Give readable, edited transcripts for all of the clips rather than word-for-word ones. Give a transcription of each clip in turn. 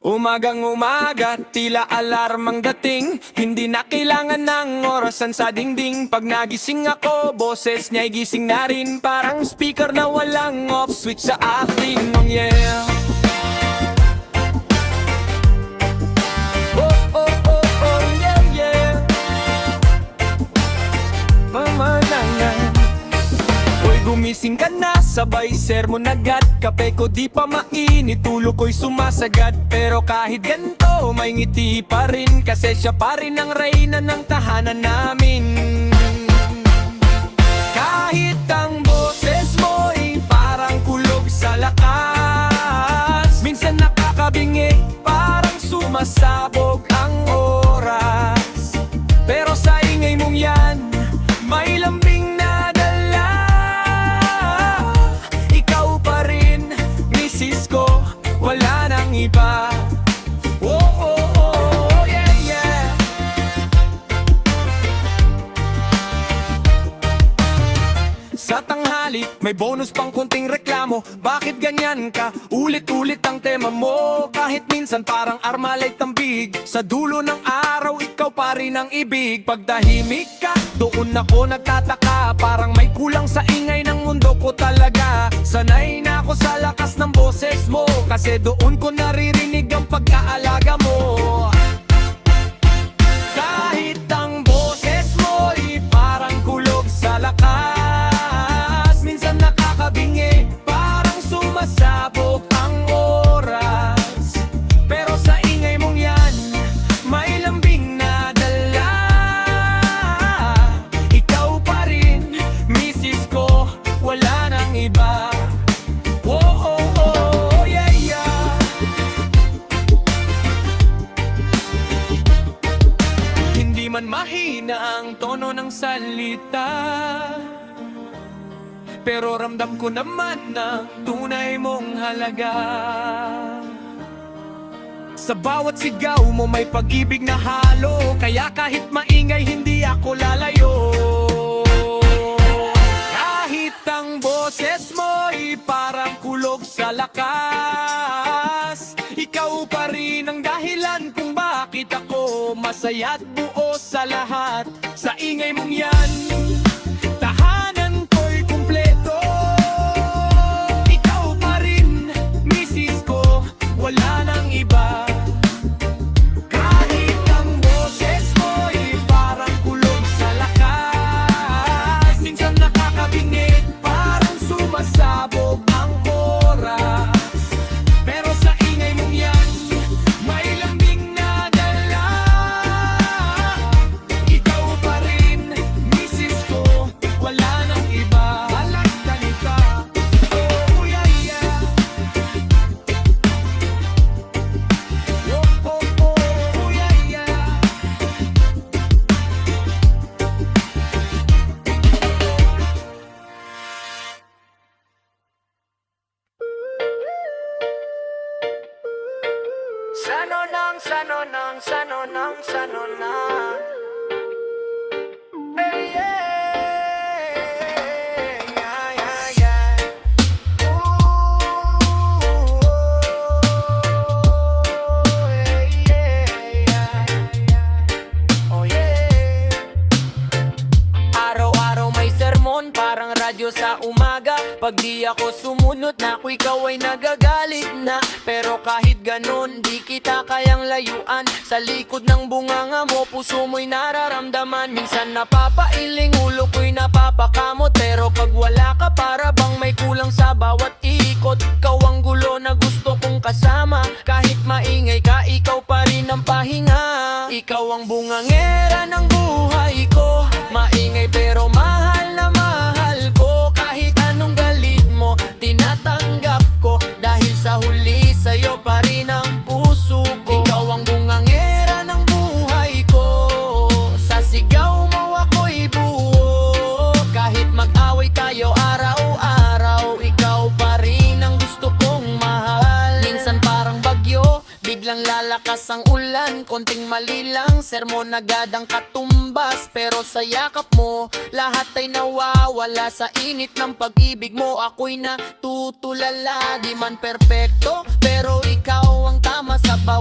Umagang umaga, tila alarmang dating. Hindi na kailangan ng orasan sa dingding. Pag nagising ako, boses niya'y gising na rin. Parang speaker na walang off switch sa akin. Oh yeah. Oh, oh, oh, oh, yeah, yeah. Pamanangan. Uy, gumising ka na, sabay sermon agad. Kape ko di pa mainit, tulog ko'y sumasagad. Pero kahit ganito, may ngiti pa rin. Kasi siya pa rin ang reyna ng tahanan namin. Kahit ang boses mo'y parang kulog sa lakas. Minsan nakakabingi, parang sumasabog ang oras. Pero sa ingay mong yan, may lambing na dala. Ikaw pa rin, misis ko, wala nang iba. Oh, oh, oh, yeah, yeah. Sa tanghali, may bonus pang kunting reklamo. Bakit ganyan ka? Ulit-ulit ang tema mo. Kahit minsan parang armalite ang big. Sa dulo ng araw, ikaw pa rin ang ibig. Pag tahimik ka, doon ako nagtataka. Parang may kulang sa ingay ng mundo ko talaga. Sanay na ako sa lakas ng boses mo. Kasi doon ko naririnig ang pag-aalaga mo. Kahit ang boses mo'y parang kulog sa lakas. Minsan nakakabingi, parang sumasabog ang oras. Pero sa ingay mong yan, may lambing na dala. Ikaw pa rin, misis ko, wala nang iba. Oh, oh, oh, yeah, yeah. Hindi man mahina ang tono ng salita, pero ramdam ko naman na tunay mong halaga. Sa bawat sigaw mo may pag-ibig na halo. Kaya kahit maingay hindi ako lalayo. Kahit ang boses mo'y parang kulog sa lakas. Ikaw pa rin ang dahilan kung bakit ako masaya't buo sa lahat. Sa ingay mong yan, tahanan ko'y kumpleto. Ikaw pa rin, misis ko, wala nang iba. Kahit ang boses mo'y parang kulog sa lakas. Minsan nakakabingit, parang sumasabog ang oras. Pero sa ingay mong yan, may lambing na dala. Ikaw pa rin, misis ko, wala nang iba. Alam ka, oh yeah, yeah. Oh, oh, oh, yeah, yeah. Sano nang hey, yeah, yeah, yeah, yeah. Ooh, hey, yeah, yeah. Oh yeah. Araw-araw may sermon, parang radyo sa umaga. Pag di ako sumunod na ako, ikaw ay nagagalit na. Pero kahit ganun, di kita kayang layuan. Sa likod ng bunganga mo, puso mo'y nararamdaman. Minsan napapailing, ulo ko'y napapakamot. Pero pag wala ka, para bang may kulang sa bawat ikot. Ikaw ang gulo na gusto kong kasama. Kahit maingay ka, ikaw pa rin ang pahinga. Ikaw ang bungangera ng buhay ko. Maingay pero mahal na mahal ko. Kahit anong galit mo, tinatanggap ko. Dahil sa huli, sa'yo pa rin ang puso ko. Ikaw ang bungangera ng buhay ko. Sa sigaw mo ako'y buo. Kahit mag-away tayo araw-araw, ikaw pa rin ang gusto kong mahal. Minsan parang bagyo, biglang lalakas ang ulan. Konting mali lang, sermon agad ang katumbas. Pero sa yakap mo, lahat ay nawawala. Sa init ng pag-ibig mo, ako'y natutulala. Di man perpekto, pero ikaw ang tama sa bawat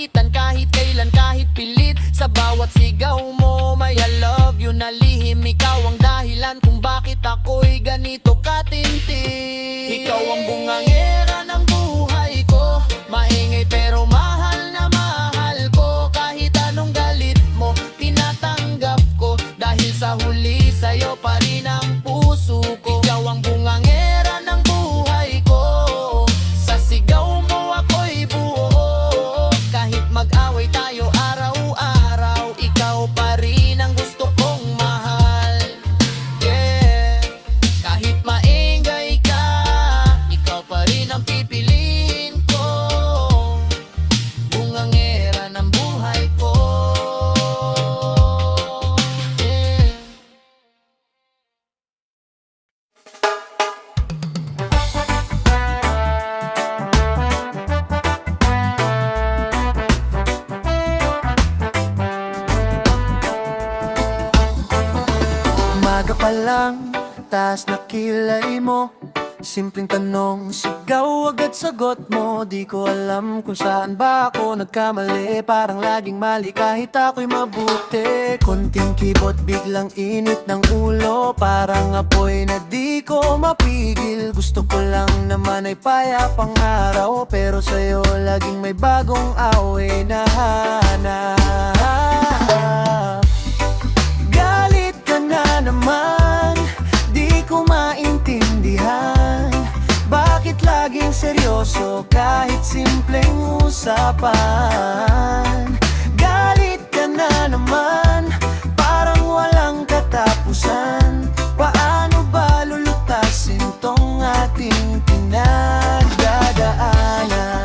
pagalitan kahit kailan, kahit pilit. Sa bawat sigaw mo may I love you na lihim. Ikaw ang dahilan kung bakit ako'y ganito katintig. Ikaw ang bungangera ng buhay ko, maingay pero mahal na mahal ko. Kahit anong galit mo, tinatanggap ko, dahil sa huli sa'yo pa rin ang puso ko. Ikaw ang bungangera ng buhay ko, sa sigaw mo ako'y buo. Kahit mag-away tayo araw-araw, ikaw pa rin ang gusto kong mahal. Yeah, kahit maingay ka, ikaw pa rin ang pipiliin ko. Bungangera ng buhay ko. Yeah. Umaga pa lang, taas na kilay mo. Simpleng tanong, sigaw agad sagot mo. Di ko alam kung saan ba ako nagkamali. Parang laging mali kahit ako'y mabuti. Konting kibot, biglang init ng ulo. Parang apoy na di ko mapigil. Gusto ko lang naman ay payapang araw, pero sa'yo laging may bagong away na hanap. Galit ka na naman, di ko maintindihan. Bakit laging seryoso kahit simpleng usapan? Galit ka na naman, parang walang katapusan. Paano ba lulutasin tong ating pinagdadaanan?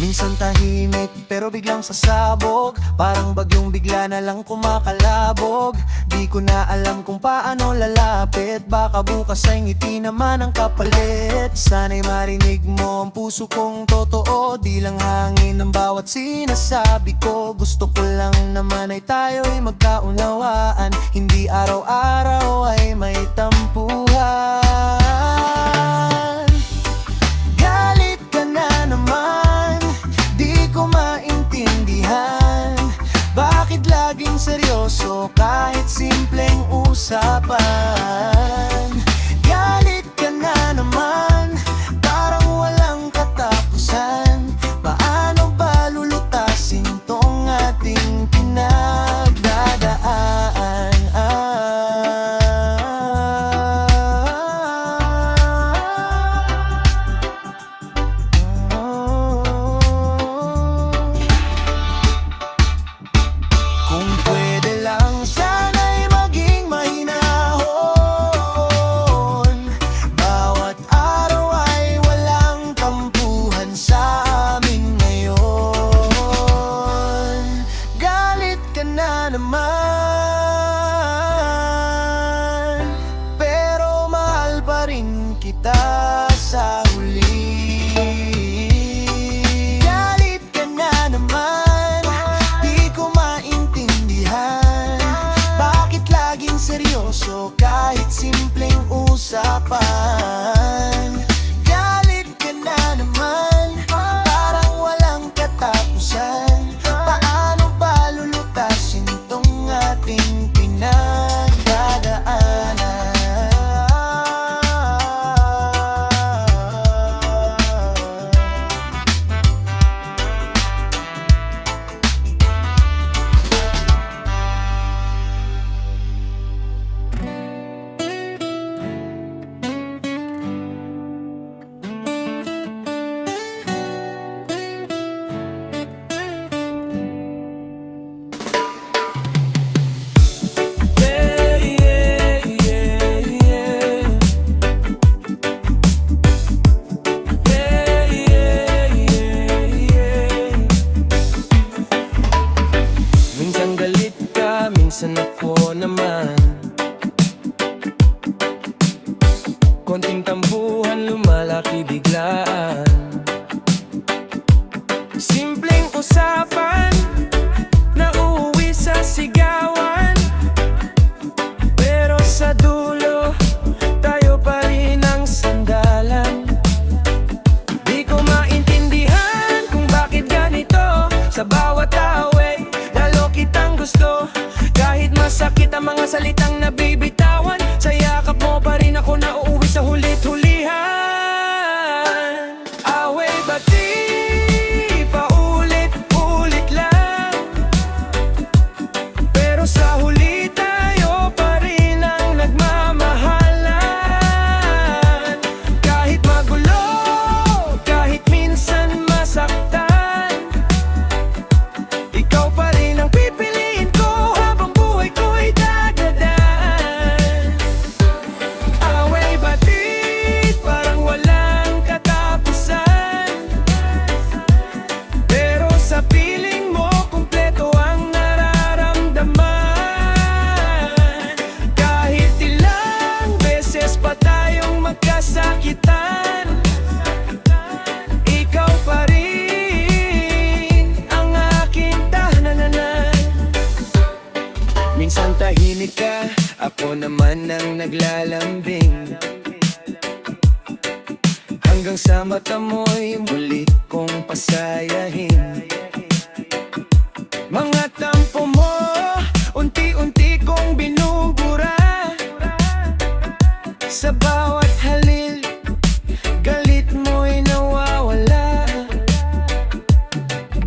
Minsan tahimik pero biglang sasabog, parang bagyong bigla na lang kumakalabog. Di ko na alam kung paano lalapit, baka bukas ay ngiti naman ang kapalit. Sana'y marinig mo ang puso kong totoo, di lang hangin ang bawat sinasabi ko. Gusto ko lang naman ay tayo'y magkaunawaan, hindi araw-araw ay may tampuhan. Galit ka na naman, di ko maintindihan. Bakit laging seryoso kahit simpleng usapan? Galit ka na naman, parang walang katapusan. Paano ba lulutasin tong ating pinagdadaan? Kung pwede lang sana'y maging mahinahon. Bawat araw ay walang tampuhan sa amin ngayon. Galit ka na naman, pero mahal pa rin kita sa huli. Galit ka na naman, di ko maintindihan. Bakit laging seryoso kahit simpleng usapan? Galit ka na naman, parang walang katapusan. Paano ba lulutasin tong ating minsan ako naman. Konting tampuhan, lumalaki biglaan. Simpleng usapan, nauuwi sa sigawan. kitang nabibitawan. Sa yakap mo pa rin ako nauuwi sa hulit-hulihan. Away ba't di paulit-ulit lang? Pero sa huli tayo pa rin ang nagmamahalan. Kahit magulo, kahit minsan masaktan, ikaw pa rin ang pipiliin ko habang buhay ko'y dadaan. Away batid, parang walang katapusan, pero sa piling mo, kumpleto ang nararamdaman. Kahit ilang beses pa tayong magkasakitan, ikaw pa rin ang aking tahanan. Minsan tahimik ka, ako naman ang naglalambing, hanggang sa mata mo'y muli kong pasayahin. Mga tampo mo, unti-unti kong binubura. Sa bawat halil, galit mo'y nawawala.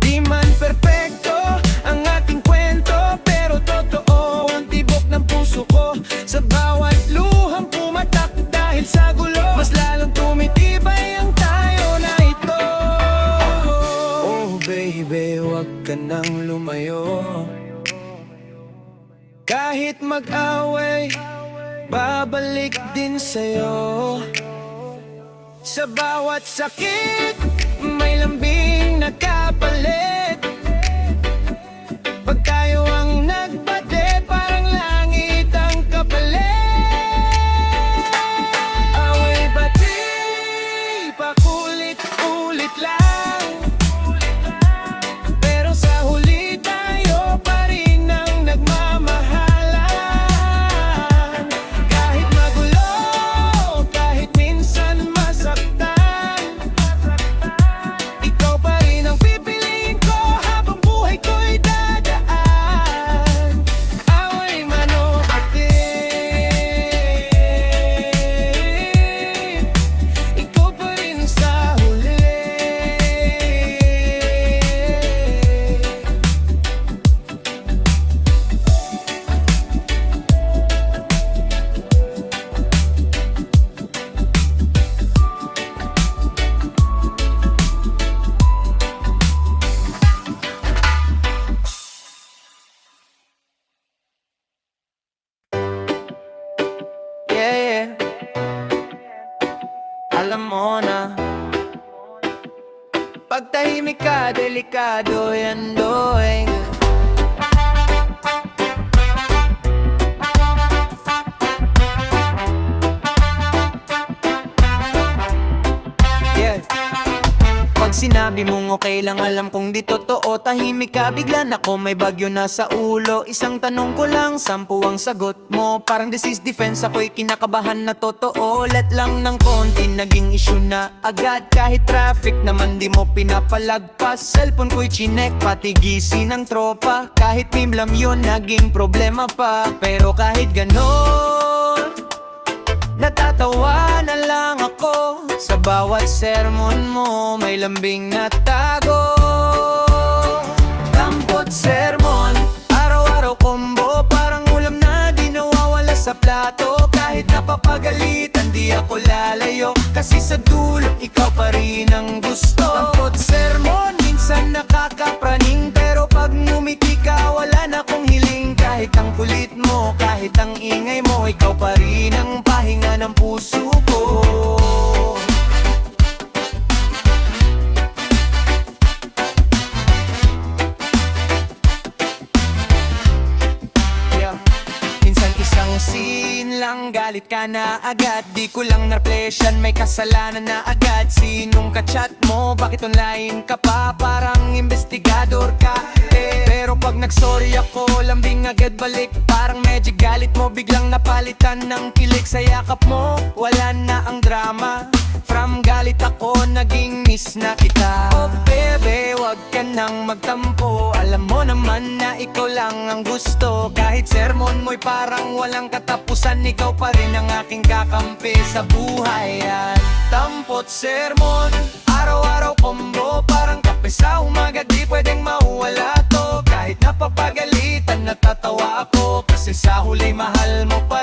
Di man perpekto ang ating kwento, pero totoo ang tibok ng puso ko. Sa bawat luhang pumatak dahil sa gulo, mas lalong tumitibay ang tayo na ito. Oh baby, wag ka nang lumayo. Kahit mag-away, babalik din sa'yo. Sa bawat sakit, may lambing na kapalit. Pag tayo ang nagbate, parang langit ang kapalit. Away bati, pakulit-ulit lang, pero sa huli tayo pa rin ang nagmamahalan. Kahit magulo, kahit minsan masaktan, ikaw pa rin ang pipiliin ko habang buhay ko'y dadaan. Away man o batid, ikaw pa rin sa huli. Yeah, yeah. Alam mo na, pag tahimik ka, delikado yan doing. Yeah. Pag sinabi mong okay lang, alam kong di totoo. Tahimik ka, bigla na ko may bagyo na sa ulo. Isang tanong ko lang, 10 ang sagot mo. Parang this is defense, ako'y kinakabahan na totoo. Let lang ng konti, naging issue na agad. Kahit traffic naman di mo pinapalagpas. Cellphone ko'y chinek, pati gising ng tropa. Kahit meme lang yun, naging problema pa. Pero kahit ganon, natatawa na lang ako. Sa bawat sermon mo, may lambing na tago. Dampot sermon, araw-araw combo, parang ulam na di nawawala sa plato. Kahit napapagalitan, di ako lalayo, kasi sa dulo, ikaw pa rin ang gusto. Dampot sermon, minsan nakakapraning, pero pag ngumiti ka, wala na akong hiling. Kahit ang kulit mo, kahit ang ingay mo, ikaw pa rin ang pahinga ng puso ko. Minsan isang scene lang, galit ka na agad. Di ko lang na-reflection, may kasalanan na agad. Sinong ka-chat mo? Bakit online ka pa? Parang investigador ka pero pag nag-sorry ako, lambing agad balik. Parang medyo galit mo, biglang napalitan ng kilig. Sa yakap mo, wala na ang drama. From galit ako, naging miss na kita. Oh bebe, wag ka nang magtampo. Alam mo naman na ikaw lang ang gusto. Kahit sermon mo'y parang walang katapusan, ikaw pa rin ang aking kakampi sa buhay. At tampot sermon, araw-araw combo, parang kape sa umaga, di pwedeng mawala to. Kahit napapagalitan, natatawa ako, kasi sa huli mahal mo pa